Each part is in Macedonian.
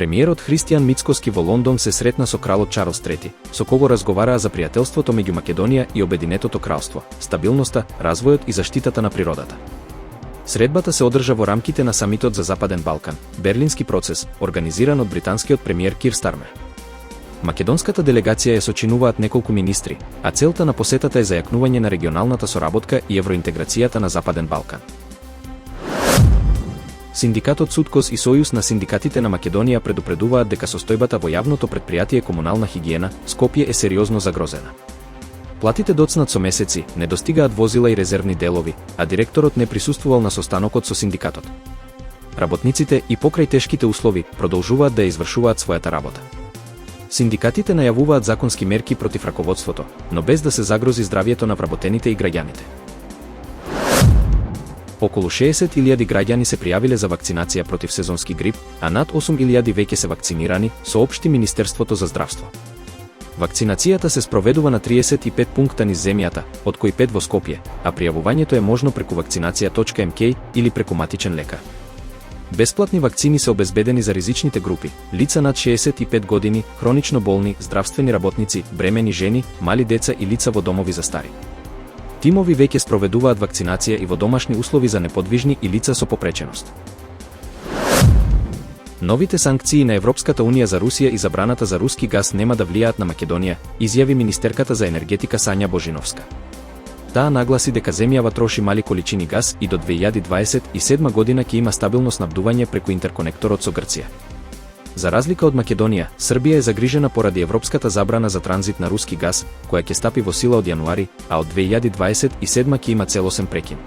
Премиерот Христијан Мицкоски во Лондон се сретна со кралот Чарлс III, со кого разговараа за пријателството меѓу Македонија и Обединетото кралство, стабилноста, развојот и заштитата на природата. Средбата се одржа во рамките на самитот за Западен Балкан, Берлински процес, организиран од британскиот премиер Кир Стармер. Македонската делегација ја сочинуваат неколку министри, а целта на посетата е зајакнување на регионалната соработка и евроинтеграцијата на Западен Балкан. Синдикатот Суткос и Сојуз на синдикатите на Македонија предупредуваат дека состојбата во јавното претпријатие Комунална хигиена, Скопје е сериозно загрозена. Платите доцнат со месеци, не достигаат возила и резервни делови, а директорот не присуствувал на состанокот со синдикатот. Работниците и покрај тешките услови продолжуваат да ја извршуваат својата работа. Синдикатите најавуваат законски мерки против раководството, но без да се загрози здравјето на вработените и граѓаните. Околу 60.000 граѓани се пријавиле за вакцинација против сезонски грип, а над 8.000 веќе се вакцинирани, соопшти Министерството за здравство. Вакцинацијата се спроведува на 35 пункта низ земјата, од кои 5 во Скопје, а пријавувањето е можно преку вакцинација.mk или преку матичен лекар. Бесплатни вакцини се обезбедени за ризичните групи, лица над 65 години, хронично болни, здравствени работници, бремени жени, мали деца и лица во домови за стари. Тимови веќе спроведуваат вакцинација и во домашни услови за неподвижни и лица со попреченост. Новите санкции на Европската унија за Русија и забраната за руски газ нема да влијаат на Македонија, изјави министерката за енергетика Сања Божиновска. Таа нагласи дека земјава троши мали количини газ и до 2027 година ќе има стабилно снабдување преку интерконекторот со Грција. За разлика од Македонија, Србија е загрижена поради европската забрана за транзит на руски газ, која ќе стапи во сила од јануари, а од 2027 ќе има целосен прекин.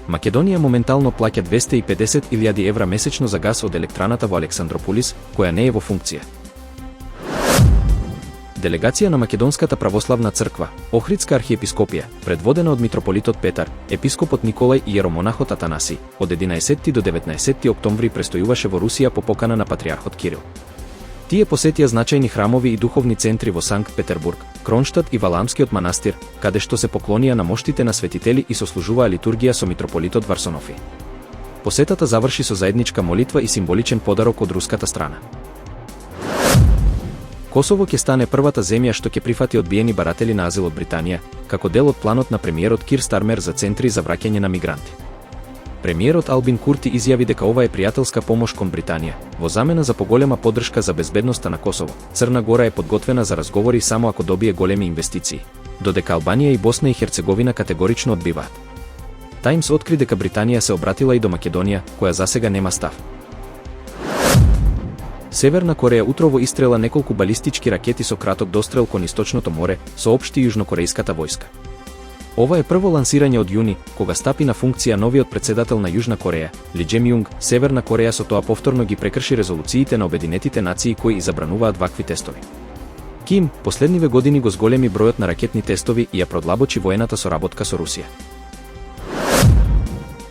Македонија моментално плаќа 250.000 евра месечно за газ од електраната во Александрополис, која не е во функција. Делегација на Македонската православна црква, Охридска архиепископија, предводена од митрополитот Петар, епископот Николај и јеромонахот Атанаси, од 11 до 19 октомври престојуваше во Русија по покана на патриархот Кирил. Тие посетија значајни храмови и духовни центри во Санкт Петербург, Кронштадт и Валаамскиот манастир, каде што се поклонија на моштите на светители и сослужуваа литургија со митрополитот Варсонофи. Посетата заврши со заедничка молитва и символичен подарок од руската страна. Косово ќе стане првата земја што ќе прифати одбиени баратели на азил од Британија, како дел од планот на премиерот Кир Стармер за центри за враќање на мигранти. Премиерот Албин Курти изјави дека ова е пријателска помош кон Британија, во замена за поголема поддршка за безбедноста на Косово. Црна Гора е подготвена за разговори само ако добие големи инвестиции, додека Албанија и Босна и Херцеговина категорично одбиваат. Таймс откри дека Британија се обратила и до Македонија, која засега нема став. Северна Кореја утрово истрела неколку балистички ракети со краток дострел кон Источното море, соопшти јужнокорејската војска. Ова е прво лансирање од јуни, кога стапи на функција новиот председател на Јужна Кореја, Ли Џем Јунг. Северна Кореја со тоа повторно ги прекрши резолуциите на Обединетите нации кои и забрануваат вакви тестови. Ким последниве години го зголеми бројот на ракетни тестови и ја продлабочи воената соработка со Русија.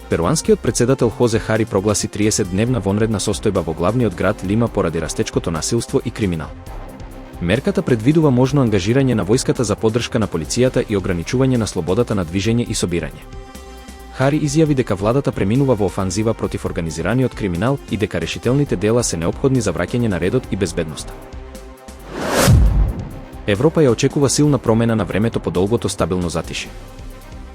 Перуанскиот председател Хозе Хари прогласи 30-дневна вонредна состојба во главниот град Лима поради растечкото насилство и криминал. Мерката предвидува можно ангажирање на војската за поддршка на полицијата и ограничување на слободата на движење и собирање. Хари изјави дека владата преминува во офанзива против организираниот криминал и дека решителните дела се неопходни за враќање на редот и безбедноста. Европа ја очекува силна промена на времето по долгото стабилно затиши.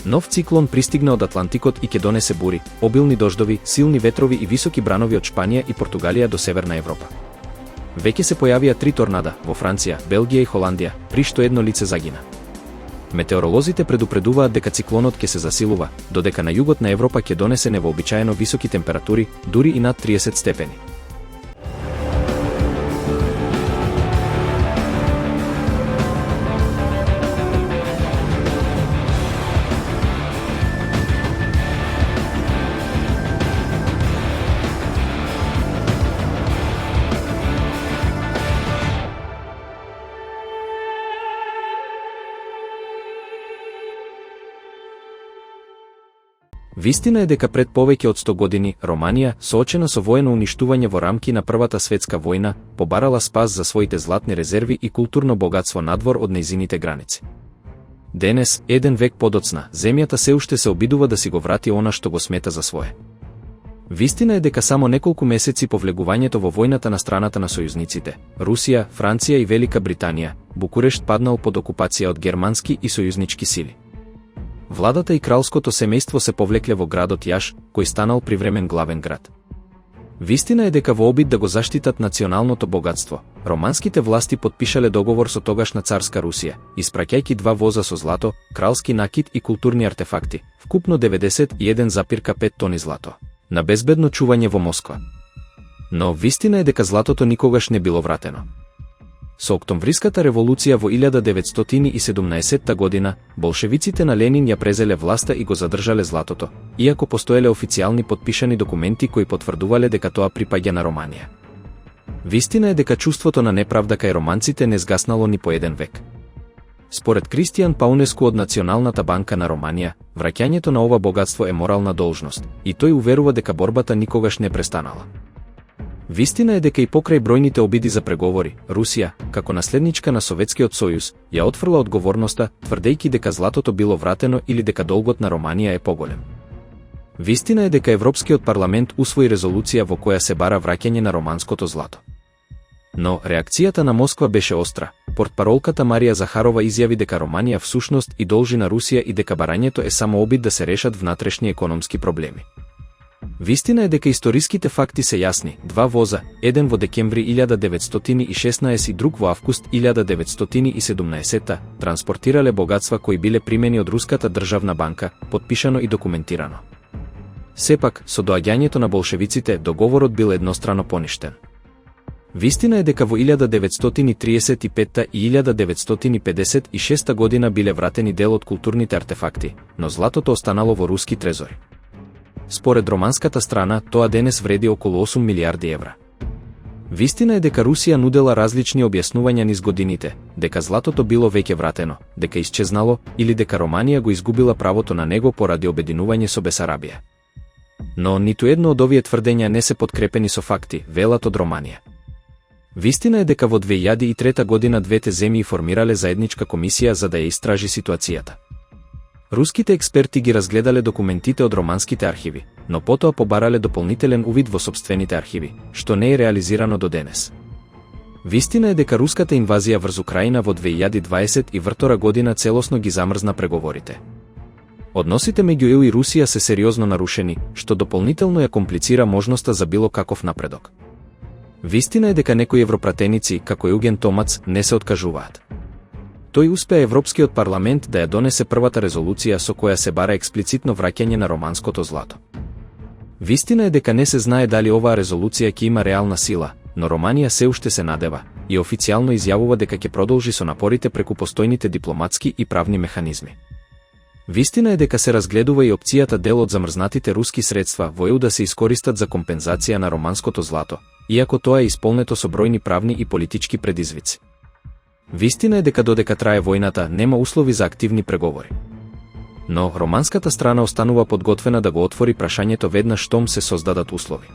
Нов циклон пристигна од Атлантикот и ќе донесе бури, обилни дождови, силни ветрови и високи бранови од Шпанија и Португалија до Северна Европа. Веќе се појавија 3 торнада во Франција, Белгија и Холандија, при што едно лице загина. Метеоролозите предупредуваат дека циклонот ќе се засилува, додека на југот на Европа ќе донесе невообичаено високи температури, дури и над 30 степени. Вистина е дека пред повеќе од 100 години, Романија, соочена со воено уништување во рамки на Првата светска војна, побарала спас за своите златни резерви и културно богатство надвор од нејзините граници. Денес, еден век подоцна, земјата се уште се обидува да си го врати она што го смета за свое. Вистина е дека само неколку месеци по влегувањето во војната на страната на сојузниците, Русија, Франција и Велика Британија, Букурешт паднал под окупација од германски и сојузнички сили. Владата и кралското семејство се повлекле во градот Јаш, кој станал привремен главен град. Вистина е дека во обид да го заштитат националното богатство, романските власти потпишале договор со тогашна царска Русија, испраќајќи 2 воза со злато, кралски накит и културни артефакти, вкупно 91,5 тони злато, на безбедно чување во Москва. Но вистина е дека златото никогаш не било вратено. Со Октомвриската револуција во 1917 година, болшевиците на Ленин ја презеле власта и го задржале златото, иако постоеле официјални потпишани документи кои потврдувале дека тоа припаѓа на Романија. Вистина е дека чувството на неправда кај романците не згаснало ни по еден век. Според Кристијан Паунеску од Националната банка на Романија, враќањето на ова богатство е морална должност, и тој уверува дека борбата никогаш не престанала. Вистина е дека и покрај бројните обиди за преговори, Русија, како наследничка на Советскиот сојуз, ја отфрла одговорноста, тврдејќи дека златото било вратено или дека долгот на Романија е поголем. Вистина е дека Европскиот парламент усвои резолуција во која се бара враќање на романското злато. Но реакцијата на Москва беше остра. Портпаролката Марија Захарова изјави дека Романија всушност и должи на Русија и дека барањето е само обид да се решат внатрешни економски проблеми. Вистина е дека историските факти се јасни. 2 воза, еден во декември 1916 и друг во август 1917, транспортирале богатства кои биле примени од Руската државна банка, потпишано и документирано. Сепак, со доаѓањето на болшевиците, договорот бил еднострано поништен. Вистина е дека во 1935 и 1956 година биле вратени дел од културните артефакти, но златото останало во руски трезори. Според романската страна, тоа денес вреди околу 8 милиарди евра. Вистина е дека Русија нудела различни објаснувања низ годините, дека златото било веќе вратено, дека исчезнало или дека Романија го изгубила правото на него поради обединување со Бесарабија. Но ниту едно од овие тврдења не се подкрепени со факти, велат од Романија. Вистина е дека во 2003 година двете земји формирале заедничка комисија за да ја истражи ситуацијата. Руските експерти ги разгледале документите од романските архиви, но потоа побарале дополнителен увид во сопствените архиви, што не е реализирано до денес. Вистина е дека руската инвазија врз Украина во 2022 година целосно ги замрзна преговорите. Односите меѓу ЕУ и Русија се сериозно нарушени, што дополнително ја комплицира можноста за било каков напредок. Вистина е дека некои европратеници, како Југен Томац, не се откажуваат. Тој успеа Европскиот парламент да ја донесе првата резолуција со која се бара експлицитно враќање на романското злато. Вистина е дека не се знае дали оваа резолуција ќе има реална сила, но Романија се уште се надева и официјално изјавува дека ќе продолжи со напорите преку постојните дипломатски и правни механизми. Вистина е дека се разгледува и опцијата дел од замрзнатите руски средства во ЕУ да се искористат за компензација на романското злато, иако тоа е исполнето со бројни правни и политички предизвици. Вистина е дека додека трае војната нема услови за активни преговори. Но романската страна останува подготвена да го отвори прашањето веднаш штом се создадат услови.